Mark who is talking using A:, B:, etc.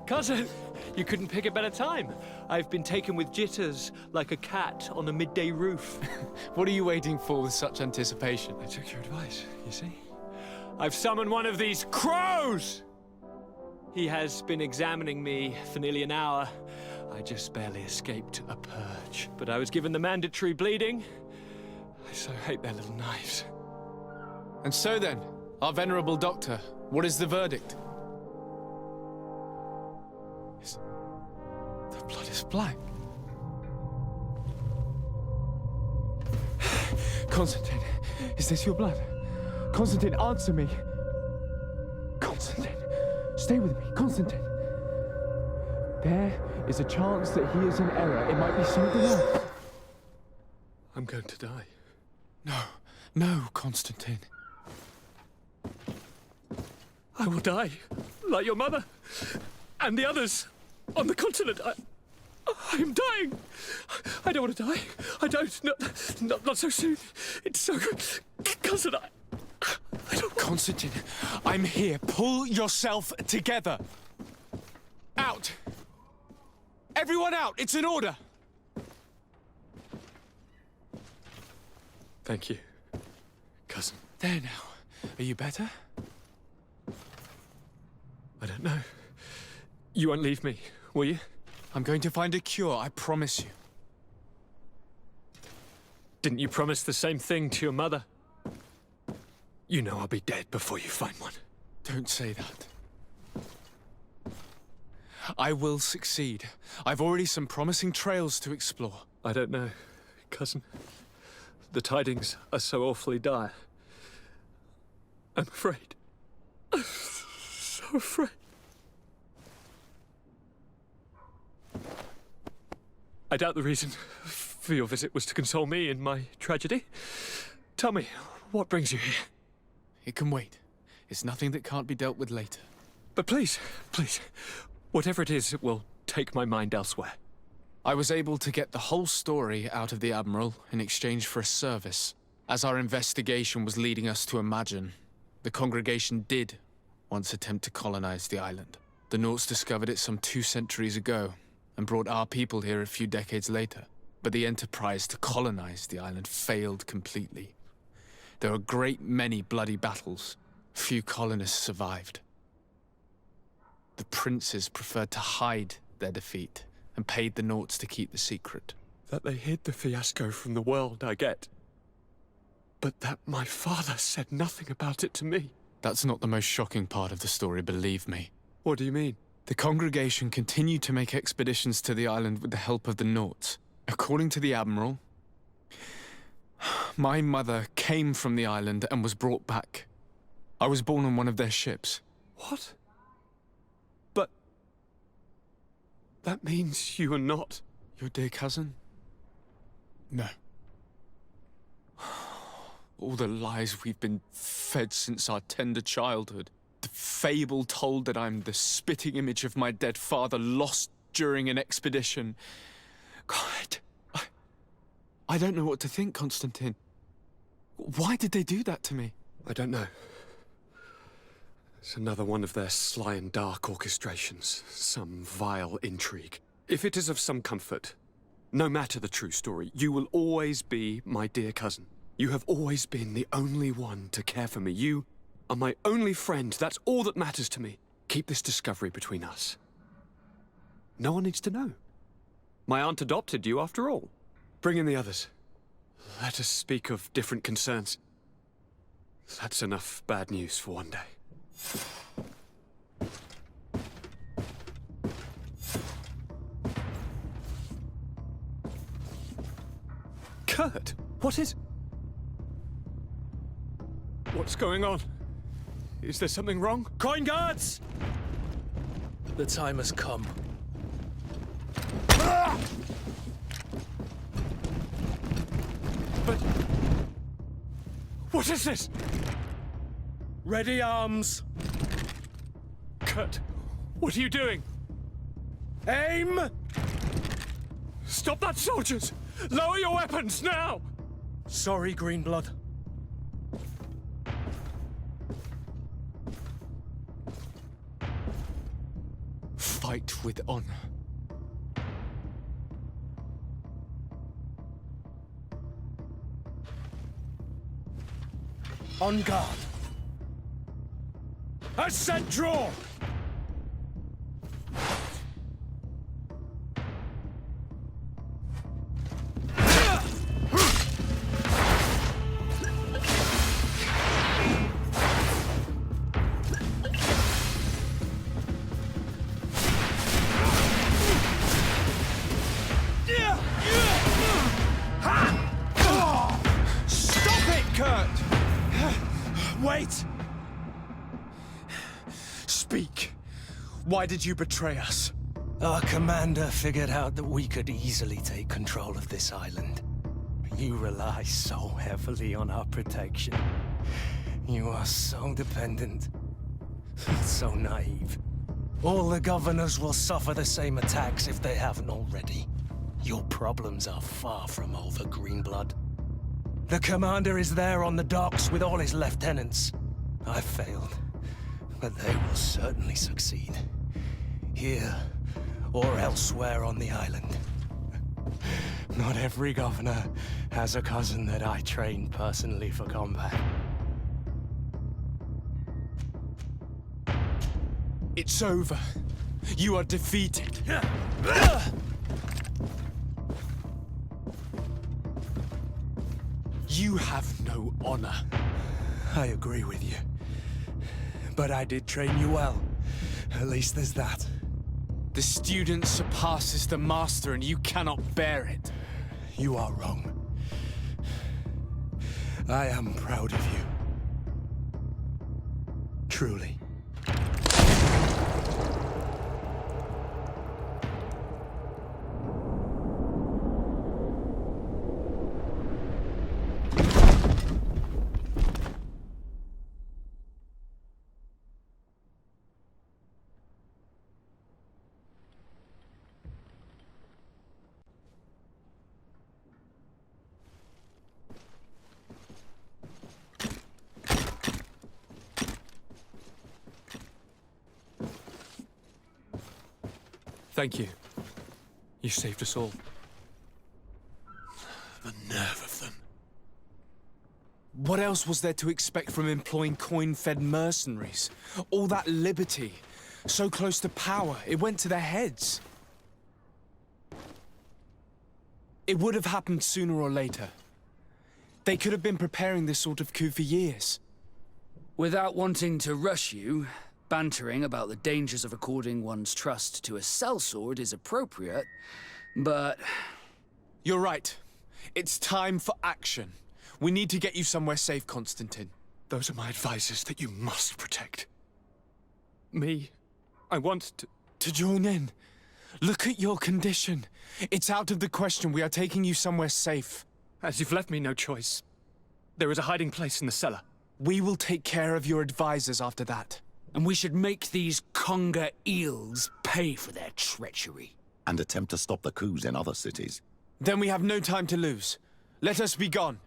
A: Cousin, you couldn't pick a better time. I've been taken with jitters like a cat on a midday roof.
B: What are you waiting for with such anticipation?
A: I took your advice, you see. I've summoned one of these crows! He has been examining me for nearly an hour. I just barely escaped a purge. But I was given the mandatory bleeding. I so hate their little knives.
B: And so then, our venerable doctor, what is the verdict? The blood is black.
C: Constantine, is this your blood? Constantine, answer me. Constantine, stay with me. Constantine. There is a chance that he is in error. It might be something else.
A: I'm going to die.
B: No, Constantine.
A: I will die, like your mother, and the others on the continent. I am dying. I don't want to die. I don't. Not so soon. It's so good. Cousin, I don't want...
B: Constantine, I'm here. Pull yourself together. Out. Everyone out. It's an order.
A: Thank you, cousin.
B: There now. Are you better?
A: I don't know. You won't leave me, will you?
B: I'm going to find a cure, I promise you.
A: Didn't you promise the same thing to your mother? You know I'll be dead before you find one.
B: Don't say that. I will succeed. I've already some promising trails to explore.
A: I don't know, cousin. The tidings are so awfully dire. I'm afraid. I'm so afraid. I doubt the reason for your visit was to console me in my tragedy. Tell me, what brings you here?
B: It can wait. It's nothing that can't be dealt with later.
A: But please, whatever it is, it will take my mind elsewhere.
B: I was able to get the whole story out of the Admiral in exchange for a service. As our investigation was leading us to imagine, the congregation did once attempt to colonize the island. The Nauts discovered it some 2 centuries ago and brought our people here a few decades later. But the enterprise to colonize the island failed completely. There were a great many bloody battles. Few colonists survived. The princes preferred to hide their defeat and paid the Nauts to keep the secret.
A: That they hid the fiasco from the world, I get. But that my father said nothing about it to me.
B: That's not the most shocking part of the story, believe me.
A: What do you mean?
B: The congregation continued to make expeditions to the island with the help of the Nauts. According to the Admiral, my mother came from the island and was brought back. I was born on one of their ships.
A: What? But... that means you are not...
B: Your dear cousin? No. All the lies we've been fed since our tender childhood. The fable told that I'm the spitting image of my dead father lost during an expedition. God, I don't know what to think, Constantine. Why did they do that to me?
A: I don't know. It's another one of their sly and dark orchestrations. Some vile intrigue. If it is of some comfort, no matter the true story, you will always be my dear cousin. You have always been the only one to care for me. You are my only friend. That's all that matters to me. Keep this discovery between us. No one needs to know. My aunt adopted you after all. Bring in the others. Let us speak of different concerns. That's enough bad news for one day. Kurt, what is... What's going on? Is there something wrong? Coin guards!
D: The time has come.
A: But... what is this?
D: Ready arms.
A: Kurt, what are you doing?
D: Aim!
A: Stop that, soldiers! Lower your weapons, now!
D: Sorry, Greenblood.
B: fight with honor.
D: On guard. I said draw! Wait!
B: Speak. Why did you betray us?
D: Our commander figured out that we could easily take control of this island. You rely so heavily on our protection. You are so dependent. So naive. All the governors will suffer the same attacks if they haven't already. Your problems are far from over, Greenblood. The commander is there on the docks with all his lieutenants. I failed, but they will certainly succeed. Here, or elsewhere on the island. Not every governor has a cousin that I trained personally for combat.
B: It's over. You are defeated. You have no honor.
D: I agree with you. But I did train you well. At least there's that.
B: The student surpasses the master and you cannot bear it.
D: You are wrong. I am proud of you. Truly.
A: Thank you. You saved us all. The nerve of them.
B: What else was there to expect from employing coin-fed mercenaries? All that liberty, so close to power, it went to their heads. It would have happened sooner or later. They could have been preparing this sort of coup for years.
E: Without wanting to rush you, bantering about the dangers of according one's trust to a sellsword is appropriate, but...
B: You're right. It's time for action. We need to get you somewhere safe, Constantine.
A: Those are my advisors that you must protect. Me, I want
B: to join in. Look at your condition. It's out of the question. We are taking you somewhere safe.
A: As you've left me no choice. There is a hiding place in the cellar.
B: We will take care of your advisors after that.
E: And we should make these conger eels pay for their treachery.
F: And attempt to stop the coups in other cities.
B: Then we have no time to lose. Let us be gone.